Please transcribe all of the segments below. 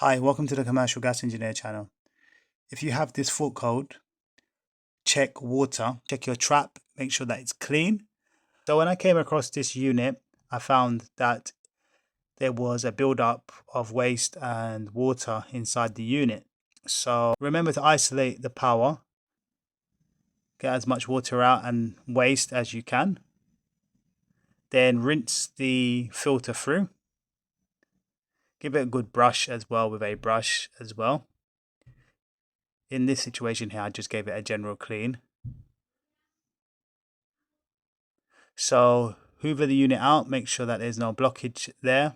Hi, welcome to the Commercial Gas Engineer channel. If you have this fault code, check water, check your trap, make sure that it's clean. So when I came across this unit, I found that there was a buildup of waste and water inside the unit. So remember to isolate the power, get as much water out and waste as you can. Then rinse the filter through. Give it a good brush as well with a brush as well. In this situation here, I just gave it a general clean. So hoover the unit out, make sure that there's no blockage there.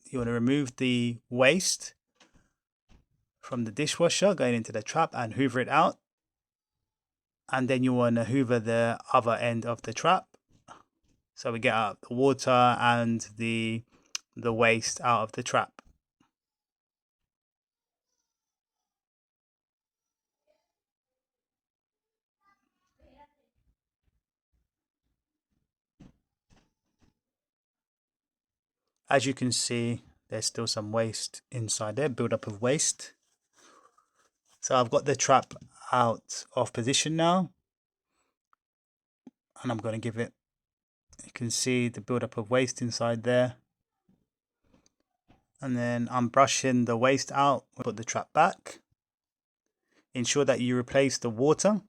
You want to remove the waste from the dishwasher going into the trap and hoover it out. And then you want to hoover the other end of the trap. So we get out the water and the waste out of the trap. As you can see, there's still some waste inside there, build-up of waste. So I've got the trap out of position now. And I'm going to give it, you can see the build-up of waste inside there. And then I'm brushing the waste out, put the trap back. Ensure that you replace the water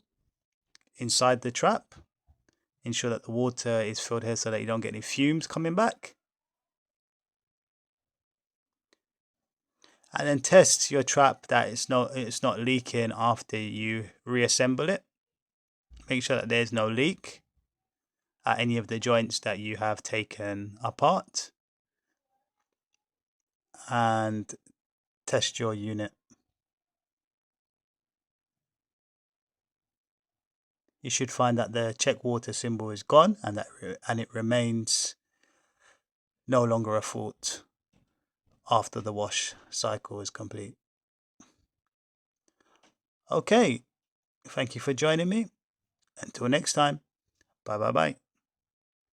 inside the trap. Ensure that the water is filled here so that you don't get any fumes coming back. And then test your trap that it's not leaking after you reassemble it. Make sure that there's no leak at any of the joints that you have taken apart. And test your unit. You should find that the check water symbol is gone and it remains no longer a fault after the wash cycle is complete. Okay, thank you for joining me. Until next time, bye.